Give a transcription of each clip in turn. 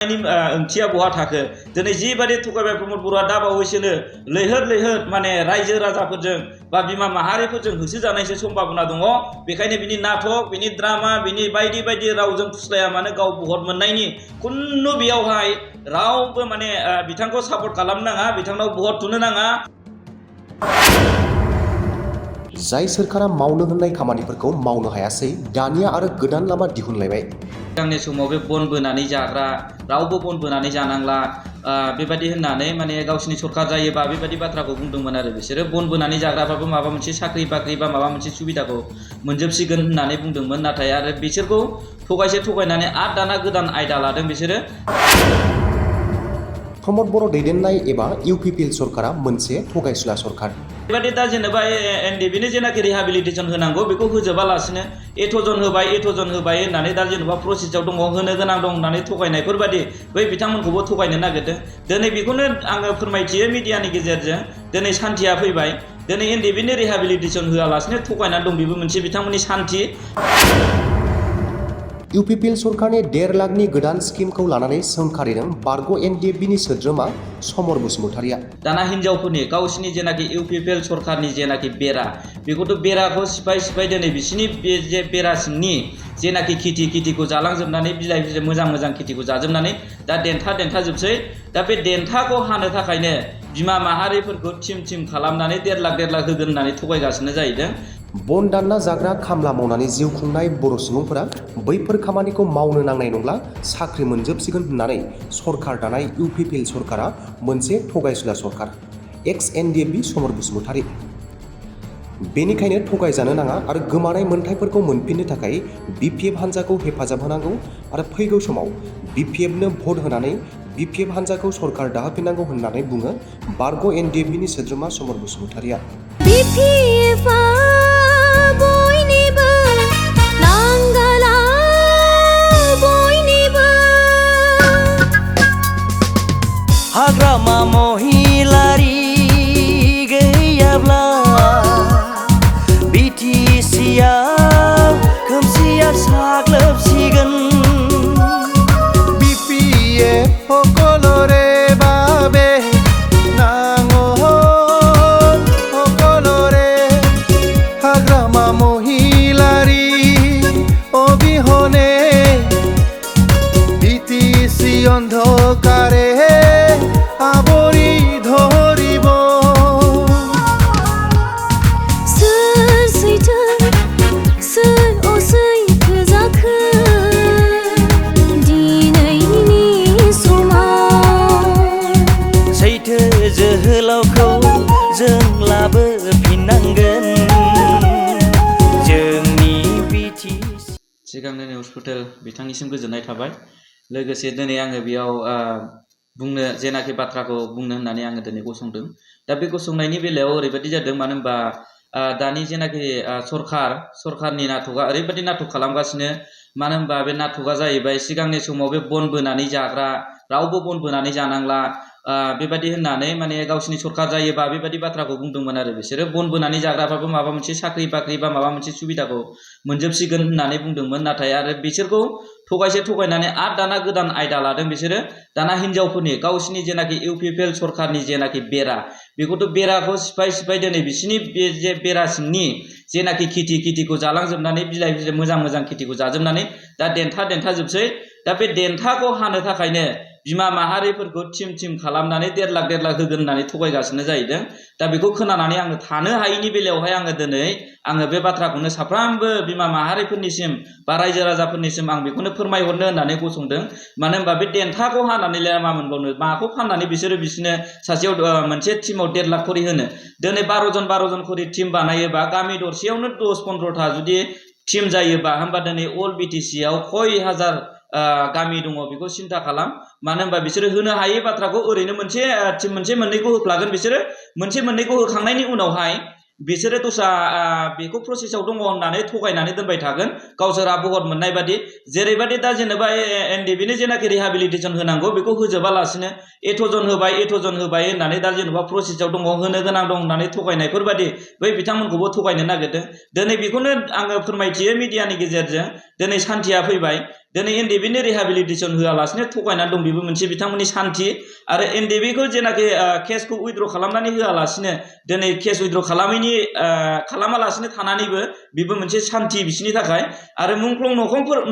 ओंथिया बहा थाखो दिनै जिबादि थगायबाय प्रमद बर'आ दा बावैसोनो लैहोर लैहोर माने रायजो राजाफोरजों बा बिमा माहारिफोरजों होसोजानायसो सम्भाबना दङ। बेखायनो बिनि नाटक बिनि ड्रामा बिनि बायदि बायदि रावजों फुस्लाया मानो गाव भट मोननायनि खुनु बेयावहाय रावबो माने बिथांखौ सापर्ट खालामनो नाङा, बिथांनाव भट थुनो नाङा। जाय सोरखारा मावनो होननाय खामानिफोरखौ मावनो हायासै दानिया आरो गोदान लामा दिहुनलायबाय। सिगांनि समाव बे बन बोनानै जाग्रा रावबो बन बोनानै जानांला बेबायदि होननानै माने गावसिनि सरखार जायोबा बेबायदि बाथ्राखौ बुंदोंमोन आरो बिसोरो बन बोनानै जाग्राबाबो माबा मोनसे साख्रि बाख्रि बा माबा मोनसे सुबिदाखौ मोनजोबसिगोन होननानै बुंदोंमोन। नाथाय आरो बिसोरखौ थगायनानै आरो दाना गोदान आयदा लादों बिसोरो। प्रमद बर' दैदेननाय एबा इउपिपिएल सरकारा मोनसे थगायसुला सरकार। बेबायदि दा जेनेबा एनडिबिनो जेनाखि रिहाबिलिटेसन होनांगौ बेखौ होजोबालासिनो एथ'जन होबाय होननानै दा जेनेबा प्रसेसआव दङ होनो गोनां दं होननानै थगायनायफोर बादि बै बिथांमोनखौबो थगायनो नागिरदों। दिनै बेखौनो आङो फोरमायथियो मिडियानि गेजेरजों दिनै सान्थिया फैबाय। दिनै एनडिबिनो रिहाबिलिटेसन होआलासिनो थगायनानै दं, बेबो मोनसे बिथांमोननि सान्थि। इउपिपिएल सरकारनि 1.5 लाखनि गोदान स्किमखौ लानानै सोंखारिदों बारग' एनडिएफबिनि सोद्रोमा समर बसुमतारिया। दाना हिनजावफोरनि गावसिनि जेनाखि इउपिपिएल सरकारनि जेनाखि बेरा बेखौथ' बेराखौ सिफाय दिनै बिसिनि बे जे बेरा सिंनि जेनाखि खेथिखौ जालांजोबनानै बिलाइ मोजां खेथिखौ जाजोबनानै दा देन्था जोबसै। दा बे देन्थाखौ हानो थाखायनो बिमा माहारिफोरखौ थिम खालामनानै 1.5 लाख होगोन होननानै थगायगासिनो जाहैदों। बन दानना जाग्रा खामला मावनानै जिउ खुंनाय बर' सुबुंफोरा बैफोर खामानिखौ मावनो नांनाय नंला, साख्रि मोनजोबसिगोन होननानै सरकार दानाय इउपिपिएल सरकारा मोनसे थगायसुला सरकार। एक्स एनडिएफबि समर बसुमतारि। बेनिखायनो थगायजानो नाङा आरो गोमानाय मोन्थाइफोरखौ मोनफिननो थाखाय बिपिएफ हान्जाखौ हेफाजाब होनांगौ आरो फैगौ समाव बिपिएफनो भट होनानै बिपिएफ हान्जाखौ सरकार दाहोफिननांगौ होननानै बुङो बारग' एनडिएफबिनि सोद्रोमा समर बसुमतारिया। हाग्रामा महिलारि गैयाब्ला बिटिसिआव खोमसिया साग्लोबसिगोन। বিপিএফ সকলৰে বাবে নাঙল সকলৰে হাগ্ৰামা মহিলাৰী অবিহনে বিটিচি অন্ধকাৰে আবৰি ধৰিব। सैथो जोहोलावखौ जों लाबोफिननांगोन जोंनि बिटिसि। सिगांनो निउस पर्टेल बिथांनिसिम गोजोननाय थाबाय। लोगोसे दिनै आङो बेयाव बुंनो जेनाखि बाथ्राखौ बुंनो होननानै आङो दिनै गसंदों। दा बे गसंनायनि बेलायाव ओरैबायदि जादों, मानो होनबा दानि जेनाखि सरकारनि नाटकआ ओरैबायदि नाटक खालामगासिनो। मानो होनबा बे नाटकआ जाहैबाय सिगांनि समाव बे बन बोनानै जाग्रा रावबो बन बोनानै जानांला बेबायदि होननानै माने गावसिनि सरखार जायोबा बेबायदि बाथ्राखौ बुंदोंमोन आरो बिसोरो बन बोनानै जाग्राबाबो माबा मोनसे साख्रि बाख्रि बा माबा मोनसे सुबिदाखौ मोनजोबसिगोन होननानै बुंदोंमोन। नाथाय आरो बिसोरखौ थगायनानै आरो दाना गोदान आयदा लादों बिसोरो। दाना हिनजावफोरनि गावसिनि जेनाखि इउपिपिएल सरकारनि जेनाखि बेरा बेखौथ' बेराखौ सिफाय दिनै बिसिनि बे जे बेरा सिंनि जेनाखि खेथिखौ जालांजोबनानै बिलाइ मोजां खेथिखौ जाजोबनानै दा देन्था जोबसै। दा बे देन्थाखौ हानो थाखायनो बिमा माहारिफोरखौ थिम खालामनानै 1.5 लाख होगोन होननानै थगायगासिनो जाहैदों। दा बेखौ खोनानानै आङो थानो हायैनि बेलायावहाय आङो बे बाथ्राखौनो साफ्रोमबो बिमा माहारिफोरनिसिम बा रायजो राजाफोरनिसिम आं बेखौनो फोरमायहरनो होननानै गसंदों। मानो होनबा बे देन्थाखौ हानानै मा मोनबावनो, माखौ फाननानै बिसोरनो सासेयाव मोनसे टिमाव 1.5 लाख खरि होनो। दिनै 12 जन खरि टिम बानायोबा गामि दरसेयावनो 10-15टा जुदि टिम जायोबा होमबा दिनै अल बिटिसिआव खय हाजार गामि दङ बेखौ सिन्था खालाम। मानो होनबा बिसोरो होनो हायै बाथ्राखौ ओरैनो मोनसे मोननैखौ होफ्लागोन बिसोरो। मोनसे मोननैखौ होखांनायनि उनावहाय बिसोरो दस्रा बेखौ प्रसेसआव दङ होननानै थगायनानै दोनबाय थागोन गावसोरा भट मोननाय बादि। जेरैबायदि दा जेनेबा एनडिबिनो जेनाखि रिहाबिलिटेसन होनांगौ बेखौ होजोबालासिनो एथ'जन होबाय होननानै दा जेनेबा प्रसेसआव दङ होनो गोनां दं होननानै थगायनायफोर बादि बै बिथांमोनखौबो थगायनो नागिरदों। दिनै बेखौनो आङो फोरमायथियो मिडियानि गेजेरजों। दिनै सान्थिया फैबाय। दिनै एनडिबिनि रिहेबिलिटेसन होआलासिनो थगायनानै दं बेबो मोनसे बिथांमोननि सान्थि आरो एनडिबिखौ जेनाखि केसखौ उइथड्र खालामनानै होआलासिनो दिनै केस उइथड्र खालामालासिनो थानानैबो बेबो मोनसे सान्थि बिसिनि थाखाय आरो मुंख्लं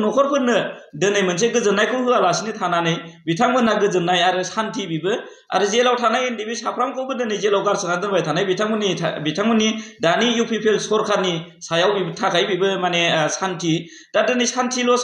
नखरफोरनो दिनै मोनसे गोजोननायखौ होआलासिनो थानानै बिथांमोनहा गोजोननाय आरो सान्थि बेबो आरो जेलाव थानाय एनडिबि साफ्रामखौबो दिनै जेलाव गारसोना दोनबाय थानाय बिथांमोननि दानि इउपिपिएल सरखारनि सायाव थाखाय बेबो माने सान्थि दा दिनै सान्थिल'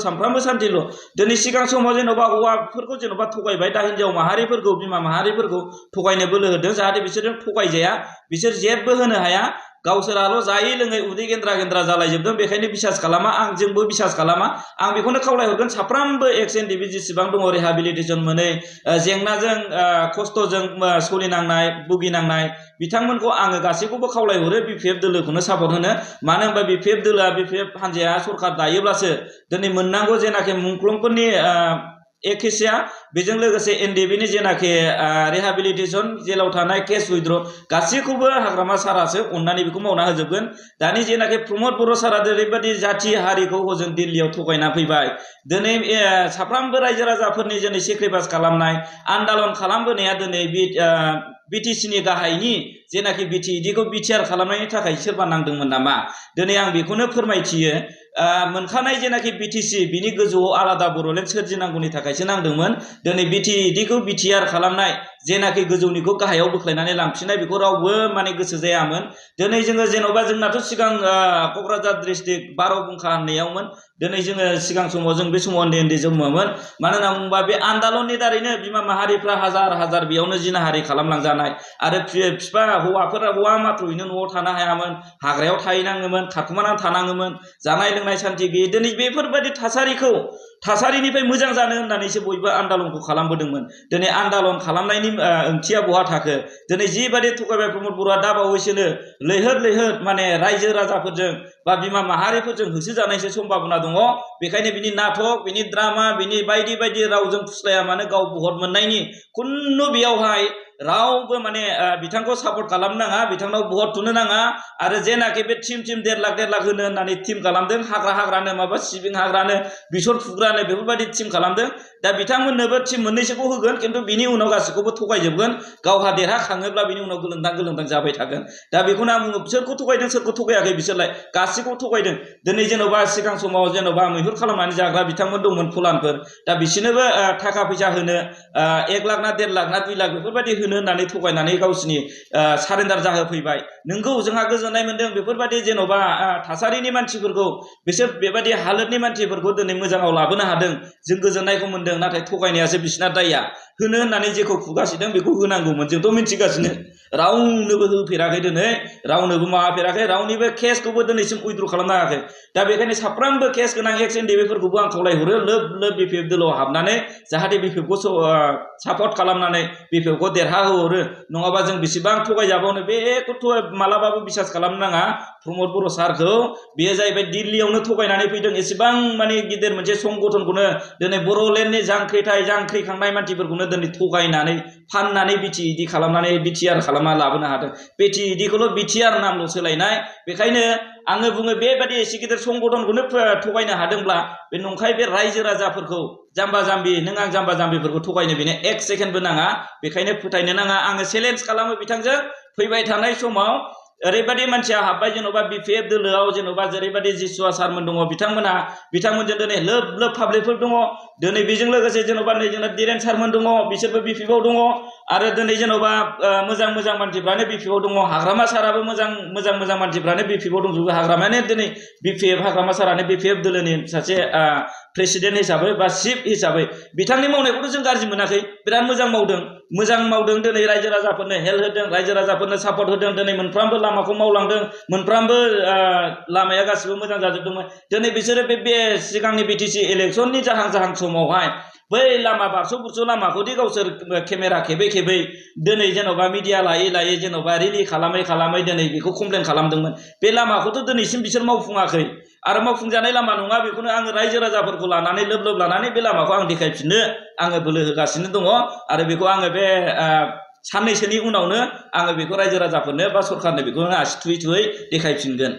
सानफ्रामबो सान्थिल' दिनै सिगां समाव जेन'बा हौवाफोरखौ जेन'बा थगायबाय दा हिनजाव माहारिफोरखौ बिमा माहारिफोरखौ थगायनो बोलो होदों जाहाथे बिसोरजों थगायजाया बिसोर जेबो होनो हाया गावसोराल' जायै लोङै उदै गेन्द्रा जालायजोबदों बेखायनो बिसास खालामा आंजोंबो बिसास खालामा आं बेखौनो खावलायहरगोन साफ्रामबो एक्स एनडिबि जेसेबां दङ रिहेबिलिटेसन मोनै जेंनाजों खस्थ'जों सोलिनांनाय भुगिनांनाय बिथांमोनखौ आङो गासैखौबो खावलायहरो बिपिएफ दोलोखौनो सापर्ट होनो मानो होनबा बिपिएफ हान्जाया सरखार दायोब्लासो दिनै मोननांगौ जेनाखि मुंख्लंफोरनि एखेसिया बेजों लोगोसे एनडिबिनि जेनाखि रिहेबिलिटेसन जेलाव थानाय केस उइथड्र गासैखौबो हाग्रामा सारासो अननानै बेखौ मावना होजोबगोन दानि जेनाखि प्रमद बर' सारा ओरैबायदि जाथि हारिखौ हजों दिल्लीयाव थगायना फैबाय दिनै साफ्रामबो रायजो राजाफोरनि दिनै सेक्रिफाइस खालामनाय आन्दालन खालामबोनाया दिनै बिटिसिनि गाहायनि जेनाखि बिटिइडिखौ बिटिआर खालामनायनि थाखाय सोरबा नांदोंमोन नामा दिनै आं बेखौनो फोरमायथियो मोनखानाय जेनाखि बिटिसि बिनि गोजौआव आलादा बर'लेण्ड सोरजिनांगौनि थाखायसो नांदोंमोन दिनै बिटिइडिखौ बिटिआर खालामनाय जेनाखि गोजौनिखौ गाहायाव बोख्लायनानै लांफिननाय बेखौ रावबो माने गोसो जायामोन दिनै जोङो जेन'बा जोंनाथ' सिगां क'क्राझार डिस्ट्रिक्ट 12 बुंखा होननायावमोन दिनै जोङो सिगां समाव जों बे समाव उन्दै जन्ममोन मानो होनना बुङोबा बे आन्दालननि दारैनो बिमा माहारिफ्रा हाजार बेयावनो जिनाहारि खालामलांजानाय आरो हौवा माथ्र'यैनो न'आव थानो हायामोन हाग्रायाव थाहैनाङोमोन खारखुमानानै थानाङोमोन जानाय लोंनाय सान्थि गैयै दिनै बेफोरबायदि थासारिनिफ्राय मोजां जानो होननानैसो बयबो आन्दालनखौ खालामबोदोंमोन दिनै आन्दालन खालामनायनि ओंथिया बहा थाखो दिनै जिबायदि थगायबाय प्रमद बर'आ दा बावैसोनो लैहोर माने रायजो राजाफोरजों बा बिमा माहारिफोरजों होसोजानायसो सम्भाबना दङ बेखायनो बिनि नाटक बिनि ड्रामा बिनि बायदि रावजों फुस्लाया मानो गाव भट मोननायनि खुनु बेयावहाय रावबो माने बिथांखौ सापर्ट खालामनो नाङा बिथांनाव भट थुनो नाङा आरो जेनाखि बे टिम 1.5 लाख होनो होननानै टिम खालामदों हाग्रानो माबा सिबिं हाग्रानो बिसर फुग्रानो बेफोरबायदि टिम खालामदों दा बिथांमोननोबो टिम मोननैसोखौ होगोन खिन्थु बिनि उनाव गासैखौबो थगायजोबगोन गावहा देरहाखाङोब्ला बिनि उनाव गोलोंदां जाबाय थागोन दा बेखौनो आं बुङो सोरखौ थगायदों सोरखौ थगायाखै बिसोरलाय गासैखौबो थगायदों दिनै जेन'बा सिगां समाव जेन'बा मैहुर खालामनानै जाग्रा बिथांमोन दंमोन फुलानफोर दा बिसोरनोबो थाखा फैसा होनो 1 लाख ना 1.5 लाख ना 2 लाख बेफोरबायदि होनो होननानै थगायनानै गावसिनि सारेन्डार जाहोफैबाय नोंगौ जोंहा गोजोननाय मोनदों बेफोरबायदि जेन'बा थासारिनि मानसिफोरखौ बिसोर बेबायदि हालोदनि मानसिफोरखौ दिनै मोजाङाव लाबोनो हादों जों गोजोननायखौ मोनदों नाथाय थगायनायासो बिसिना दाया होनो होननानै जेखौ खुगासिदों बेखौ होनांगौमोन जोंथ' मिथिगासिनो रावनोबो होफेराखै दिनै रावनोबो मावाफेराखै रावनिबो केसखौबो दिनैसिम उइथड्र खालामनो हायाखै दा बेखायनो साफ्रोमबो केस गोनां एक्स एनडिबिफोरखौबो आं खावलायहरो लोब बिपिएफ दोलोआव हाबनानै जाहाथे बिपिएफखौ सापर्ट खालामनानै बिपिएफखौ देरहाहोहरो नङाबा जों बेसेबां थगायजाबावनो बेखौथ' मालाबाबो बिसास खालामनो नाङा प्रमद बर' सारखौ बेयो जाहैबाय दिल्लीयावनो थगायनानै फैदों एसेबां माने गिदिर मोनसे संगठनखौनो दिनै बर'लेण्डनि जांख्रिखांनाय मानसिफोरखौनो दिनै थगायनानै फाननानै बिटिइडि खालामनानै बिटिआर खालामना लाबोनो हादों बिटिइडिखौल' बिटिआर नामल' सोलायनाय बेखायनो आङो बुङो बेबायदि एसे गिदिर संगठनखौनो थगायनो हादोंब्ला बे नंखाय बे रायजो राजाफोरखौ जाम्बा जाम्बि नों आं जाम्बा जाम्बिफोरखौ थगायनो बेनो 1 सेकेन्डबो नाङा बेखायनो फोथायनो नाङा आङो चेलेन्ज खालामो बिथांजों फैबाय थानाय समाव ओरैबायदि मानसिया हाबबाय जेन'बा बिपिएफ दोलोआव जेन'बा जेरैबायदि जिसुवा सारमोन दङ बिथांमोनजों दिनै लोब पाब्लिकफोर दङ दिनै बेजों लोगोसे जेन'बा नै जोंना दिरेन सारमोन दङ बिसोरबो बिपिएफआव दङ आरो दिनै जेन'बा मोजां मानसिफ्रानो बिपिएफआव दङ हाग्रामा साराबो मोजां मानसिफ्रानो बिपिएफआव दंजोबो हाग्रामायानो दिनै हाग्रामा सारानो बिपिएफ दोलोनि सासे प्रेसिडेन्ट हिसाबै बा चिफ हिसाबै बिथांनि मावनायखौथ' जों गाज्रि मोनाखै बिराद मोजां मावदों दिनै रायजो राजाफोरनो हेल्प होदों रायजो राजाफोरनो सापर्ट होदों दिनै मोनफ्रोमबो लामाखौ मावलांदों मोनफ्रोमबो लामाया गासिबो मोजां जाजोबदोंमोन दिनै बिसोरो बे सिगांनि बिटिसि इलेक्सननि जाहां समावहाय बै लामा बुरस' लामाखौदि गावसोर केमेरा खेबै दिनै जेन'बा मिडिया लायै जेन'बा रिलि खालामै दिनै बेखौ कमप्लेन खालामदोंमोन बे लामाखौथ' दिनैसिम बिसोर मावफुङाखै आरो मावफुंजानाय लामा नङा बेखौनो आङो रायजो राजाफोरखौ लानानै लोब लानानै बे लामाखौ आं देखायफिननो आङो बोलो होगासिनो दङ आरो बेखौ आङो बे साननैसोनि उनावनो आङो बेखौ रायजो राजाफोरनो बा सरखारनो बेखौ आसि थुयै देखायफिनगोन